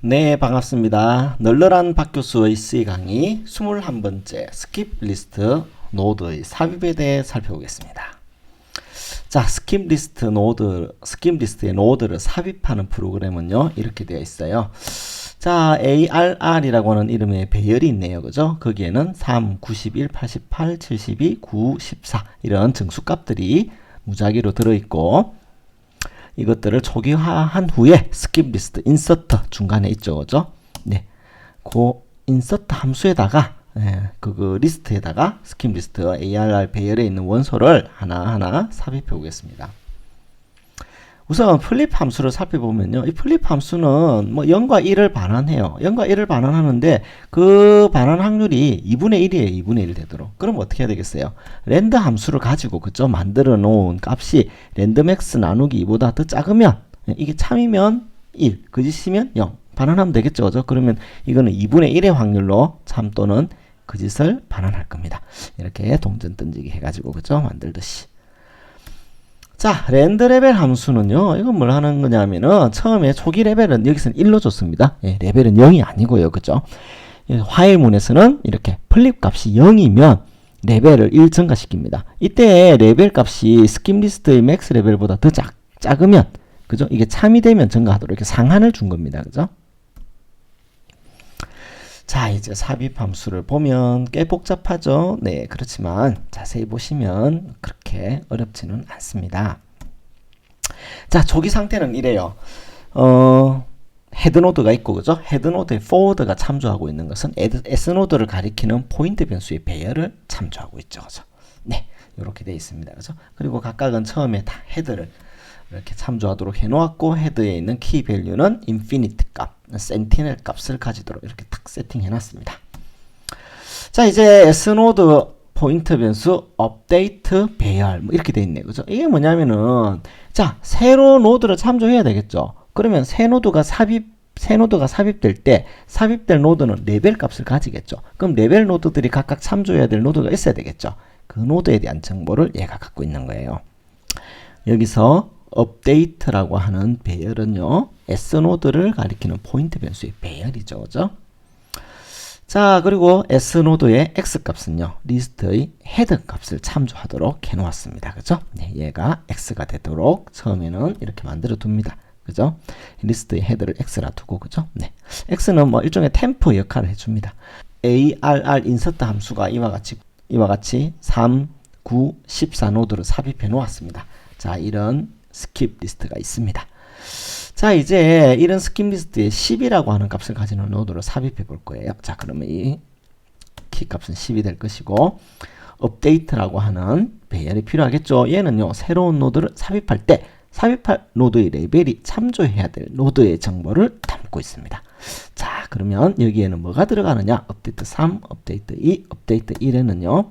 네, 반갑습니다. 널널한 박교수의 C 강의 21번째 스킵 리스트 노드의 삽입에 대해 살펴보겠습니다. 자, 스킵 리스트의 노드를 삽입하는 프로그램은요, 이렇게 되어 있어요. 자, ARR이라고 하는 이름의 배열이 있네요. 그죠? 거기에는 3, 91, 88, 72, 9, 14 이런 정수값들이 무작위로 들어있고, 이것들을 초기화한 후에 스킵 리스트 인서트 중간에 있죠. 그죠? 네. 그 인서트 함수에다가 그 리스트에다가 스킵 리스트 ARR 배열에 있는 원소를 하나하나 삽입해 보겠습니다. 우선 플립 함수를 살펴보면요. 이 플립 함수는 뭐 0과 1을 반환해요. 0과 1을 반환하는데 그 반환 확률이 2분의 1이에요. 2분의 1 되도록. 그럼 어떻게 해야 되겠어요? 랜드 함수를 가지고 그죠? 만들어 놓은 값이 랜드맥스 나누기 2보다 더 작으면 이게 참이면 1, 거짓이면 0 반환하면 되겠죠. 그죠? 그러면 이거는 2분의 1의 확률로 참 또는 거짓을 반환할 겁니다. 이렇게 동전 던지기 해가지고 그죠? 만들듯이. 자, 랜드 레벨 함수는요, 이건 뭘 하는 거냐면은, 처음에 초기 레벨은 여기서는 1로 줬습니다. 예, 레벨은 0이 아니고요. 그죠? 예, 화일문에서는 이렇게 플립 값이 0이면 레벨을 1 증가시킵니다. 이때 레벨 값이 스킵 리스트의 맥스 레벨보다 더 작으면, 그죠? 이게 참이 되면 증가하도록 이렇게 상한을 준 겁니다. 그죠? 자, 이제 삽입 함수를 보면 꽤 복잡하죠? 네, 그렇지만 자세히 보시면 그렇게 어렵지는 않습니다. 자, 초기 상태는 이래요. 헤드노드가 있고, 그죠? 헤드노드에 포워드가 참조하고 있는 것은 S노드를 가리키는 포인트 변수의 배열을 참조하고 있죠. 그죠? 네, 이렇게 되어 있습니다. 그죠? 그리고 각각은 처음에 다 헤드를 이렇게 참조하도록 해놓았고, 헤드에 있는 키 밸류는 인피니트 값, 센티넬 값을 가지도록 이렇게 탁 세팅해 놨습니다. 자, 이제 S노드 포인트 변수 업데이트 배열 뭐 이렇게 돼 있네요. 그죠? 이게 뭐냐면은, 자, 새로 노드를 참조해야 되겠죠. 그러면 새 노드가 삽입될 때 삽입될 노드는 레벨 값을 가지겠죠. 그럼 레벨 노드들이 각각 참조해야 될 노드가 있어야 되겠죠. 그 노드에 대한 정보를 얘가 갖고 있는 거예요. 여기서 업데이트라고 하는 배열은요, S노드를 가리키는 포인트 변수의 배열이죠. 그죠? 자, 그리고 S노드의 X값은요, 리스트의 헤드 값을 참조하도록 해놓았습니다. 그죠? 네, 얘가 X가 되도록 처음에는 이렇게 만들어 둡니다. 그죠? 리스트의 헤드를 X라 두고, 그죠? 네. X는 뭐 일종의 템프 역할을 해줍니다. ARR 인서트 함수가 이와 같이 3, 9, 14 노드를 삽입해 놓았습니다. 자, 이런 스킵 리스트가 있습니다. 자, 이제 이런 스킵 리스트에 10이라고 하는 값을 가지는 노드를 삽입해 볼 거예요. 자, 그러면 이 키 값은 10이 될 것이고, 업데이트라고 하는 배열이 필요하겠죠. 얘는요, 새로운 노드를 삽입할 때 삽입할 노드의 레벨이 참조해야 될 노드의 정보를 담고 있습니다. 자, 그러면 여기에는 뭐가 들어가느냐? 업데이트 3, 업데이트 2, 업데이트 1에는요,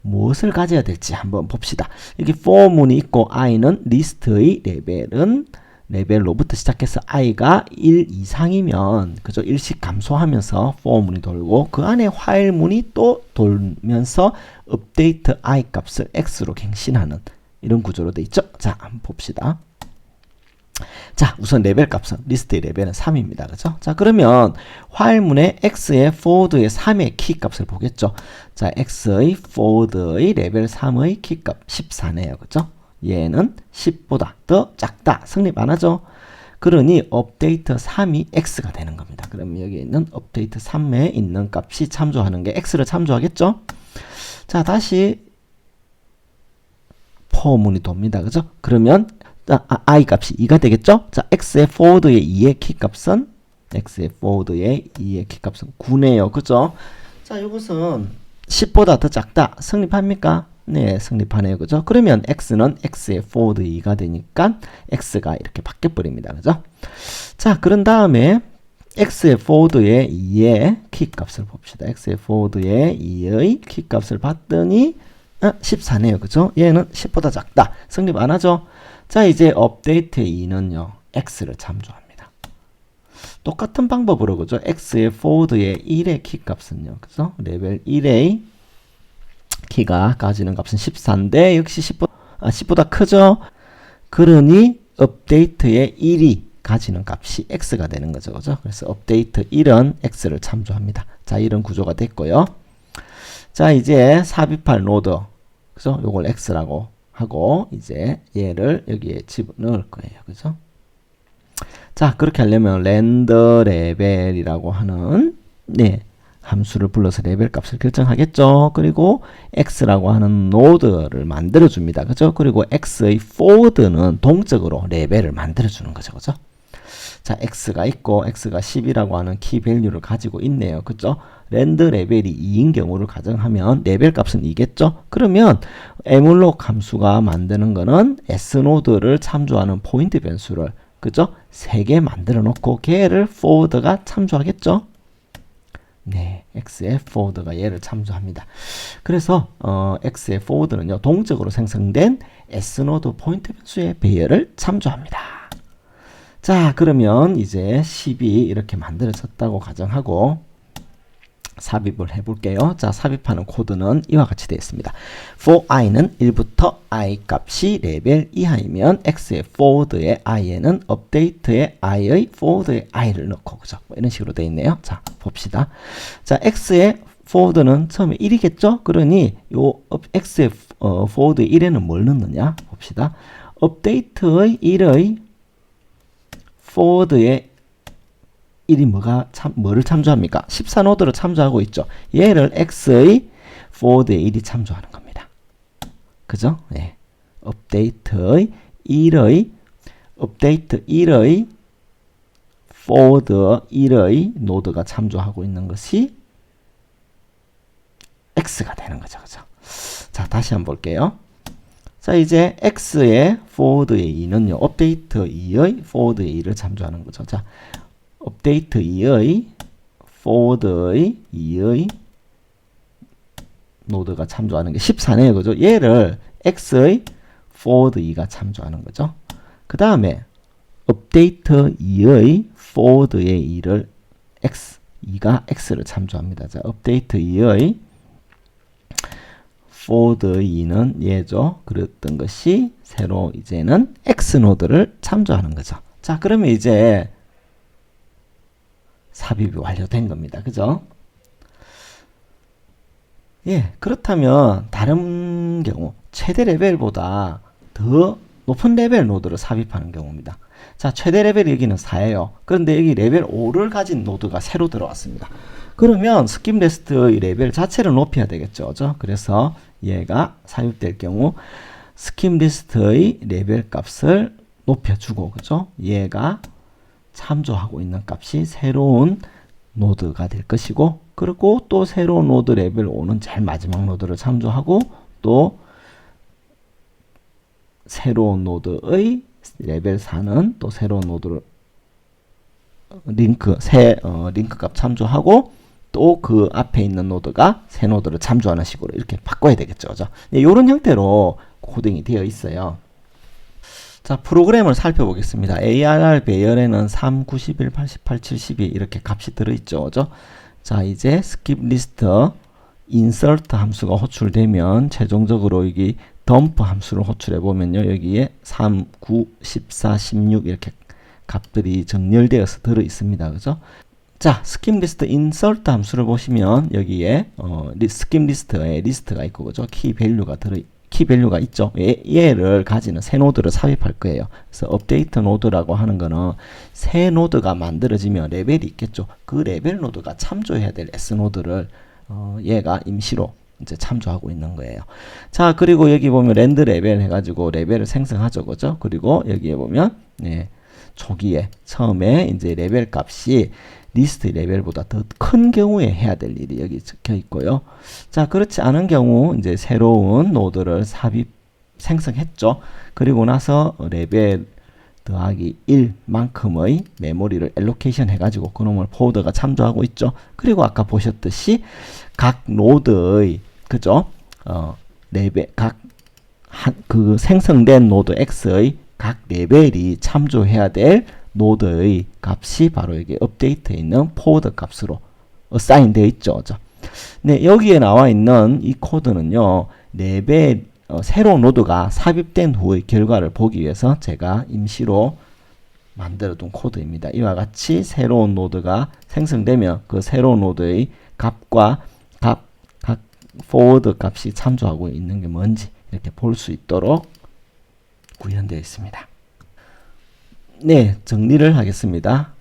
무엇을 가져야 될지 한번 봅시다. 여기 for문이 있고 i는 리스트의 레벨은 레벨로부터 시작해서 i가 1 이상이면 그죠? 1씩 감소하면서 for문이 돌고 그 안에 화일문이 또 돌면서 업데이트 i 값을 x로 갱신하는 이런 구조로 돼 있죠. 자, 한번 봅시다. 자, 우선 레벨 값은 리스트의 레벨은 3입니다. 그죠? 자, 그러면 화일문의 x의 forward의 3의 키 값을 보겠죠. 자, x의 forward의 레벨 3의 키 값 14네요. 그죠? 얘는 10보다 더 작다. 성립 안 하죠? 그러니 업데이트 3이 x가 되는 겁니다. 그러면 여기 있는 업데이트 3에 있는 값이 참조하는 게 x를 참조하겠죠? 자, 다시 포문이 돕니다. 그죠? 그러면 i 값이 2가 되겠죠? 자, x의 forward의 2의 키 값은 x의 forward의 2의 키 값은 9네요. 그죠? 자, 이것은 10보다 더 작다. 성립합니까? 네, 성립하네요. 그죠? 그러면 x는 x의 forward 2가 되니까 x가 이렇게 바뀌어 버립니다. 그죠? 자, 그런 다음에 x의 forward의 2의 키 값을 봅시다. x의 forward의 2의 키 값을 봤더니 14네요. 그죠? 얘는 10보다 작다. 성립 안 하죠? 자, 이제 업데이트 2는요, x를 참조합니다. 똑같은 방법으로, 그죠? x의 forward의 1의 키 값은요, 그죠? 레벨 1의 키가 가지는 값은 14인데, 역시 10보다 크죠? 그러니, 업데이트의 1이 가지는 값이 x가 되는 거죠. 그죠? 그래서 업데이트 1은 x를 참조합니다. 자, 이런 구조가 됐고요. 자, 이제 삽입할 노드. 그죠? 요걸 x라고 하고 이제 얘를 여기에 집어넣을 거예요. 그죠? 자, 그렇게 하려면 렌더 레벨이라고 하는 함수를 불러서 레벨 값을 결정하겠죠. 그리고 x라고 하는 노드를 만들어 줍니다. 그죠? 그리고 x의 forward는 동적으로 레벨을 만들어 주는 거죠. 그죠? 자, x가 있고 x가 10이라고 하는 키 밸류를 가지고 있네요. 그죠? 렌더 레벨이 2인 경우를 가정하면 레벨 값은 2겠죠? 그러면 에물록 함수가 만드는 거는 s노드를 참조하는 포인트 변수를 그죠? 3개 만들어 놓고 걔를 forward가 참조하겠죠? 네, x의 forward가 얘를 참조합니다. 그래서 x의 forward는요, 동적으로 생성된 s노드 포인트 변수의 배열을 참조합니다. 자, 그러면 이제 10이 이렇게 만들어졌다고 가정하고 삽입을 해볼게요. 자, 삽입하는 코드는 이와 같이 되어 있습니다. for i는 1부터 i 값이 레벨 이하이면 x의 forward의 i에는 update의 i의 forward의 i를 넣고 그죠? 뭐 이런 식으로 되어 있네요. 자, 봅시다. 자, x의 forward는 처음에 1이겠죠? 그러니 요 x의 forward의 1에는 뭘 넣느냐? 봅시다. update의 1의 forward의 1이 뭐를 참조합니까? 14노드를 참조하고 있죠. 얘를 x의 forward의 1이 참조하는 겁니다. 그죠? 네. update 1의 forward 1의 노드가 참조하고 있는 것이 x가 되는 거죠. 그죠? 자, 다시 한번 볼게요. 자, 이제 x의 forward의 2는요. update 2의 forward의 2를 참조하는 거죠. 자, 업데이트 2의 forward의 2의 노드가 참조하는 게 14네요. 그죠? 얘를 x의 forward 2가 참조하는 거죠. 그 다음에 업데이트 2의 forward의 2를2가 x를 참조합니다. 자, 업데이트 2의 forward의 2는 얘죠. 그랬던 것이 새로 이제는 x노드를 참조하는 거죠. 자, 그러면 이제 삽입이 완료된 겁니다. 그죠? 예, 그렇다면 다른 경우 최대 레벨보다 더 높은 레벨 노드를 삽입하는 경우입니다. 자, 최대 레벨이 여기는 4예요. 그런데 여기 레벨 5를 가진 노드가 새로 들어왔습니다. 그러면 스킵 리스트의 레벨 자체를 높여야 되겠죠. 그죠? 그래서 얘가 삽입될 경우 스킵 리스트의 레벨 값을 높여주고, 그죠? 얘가 참조하고 있는 값이 새로운 노드가 될 것이고, 그리고 또 새로운 노드 레벨 5는 제일 마지막 노드를 참조하고, 또 새로운 노드의 레벨 4는 또 새로운 노드를 링크 값 참조하고, 또 그 앞에 있는 노드가 새 노드를 참조하는 식으로 이렇게 바꿔야 되겠죠. 그죠? 네, 이런 형태로 코딩이 되어 있어요. 자, 프로그램을 살펴보겠습니다. ARR 배열에는 3, 91, 88, 72 이렇게 값이 들어있죠. 그죠? 자, 이제 skip list, insert 함수가 호출되면 최종적으로 여기 dump 함수를 호출해 보면요. 여기에 3, 9, 14, 16 이렇게 값들이 정렬되어서 들어 있습니다. 그죠? 자, skip list, insert 함수를 보시면 여기에 skip list에 리스트가 있고, 그죠? 키 밸류가 있죠. 얘를 가지는 새 노드를 삽입할 거예요. 그래서 업데이트 노드라고 하는 거는 새 노드가 만들어지면 레벨이 있겠죠. 그 레벨 노드가 참조해야 될 S 노드를 얘가 임시로 이제 참조하고 있는 거예요. 자, 그리고 여기 보면 랜드 레벨 해가지고 레벨을 생성하죠. 그죠? 그리고 여기에 보면 초기에 처음에 이제 레벨 값이 리스트 레벨보다 더 큰 경우에 해야 될 일이 여기 적혀 있고요. 자, 그렇지 않은 경우 이제 새로운 노드를 생성했죠. 그리고 나서 레벨 더하기 1만큼의 메모리를 엘로케이션 해가지고 그놈을 포워드가 참조하고 있죠. 그리고 아까 보셨듯이 각 노드의 그죠? 레벨 그 생성된 노드 X의 각 레벨이 참조해야 될 노드의 값이 바로 여기 업데이트에 있는 포워드 값으로 어사인 되어 있죠. 네, 여기에 나와 있는 이 코드는요, 새로운 노드가 삽입된 후의 결과를 보기 위해서 제가 임시로 만들어둔 코드입니다. 이와 같이 새로운 노드가 생성되면 그 새로운 노드의 값과 각 forward 값이 참조하고 있는 게 뭔지 이렇게 볼 수 있도록 구현되어 있습니다. 네, 정리를 하겠습니다.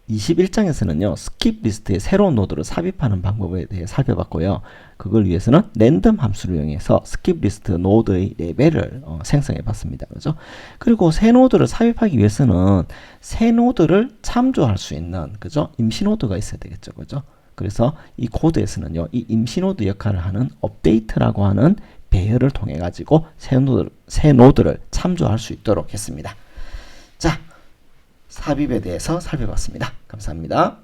21장에서는요, 스킵 리스트에 새로운 노드를 삽입하는 방법에 대해 살펴봤고요. 그걸 위해서는 랜덤 함수를 이용해서 스킵 리스트 노드의 레벨을 생성해 봤습니다. 그죠? 그리고 새 노드를 삽입하기 위해서는 새 노드를 참조할 수 있는, 그죠? 임시 노드가 있어야 되겠죠. 그죠? 그래서 이 코드에서는요, 이 임시 노드 역할을 하는 업데이트라고 하는 배열을 통해 가지고 새 노드를 참조할 수 있도록 했습니다. 자, 삽입에 대해서 살펴봤습니다. 감사합니다.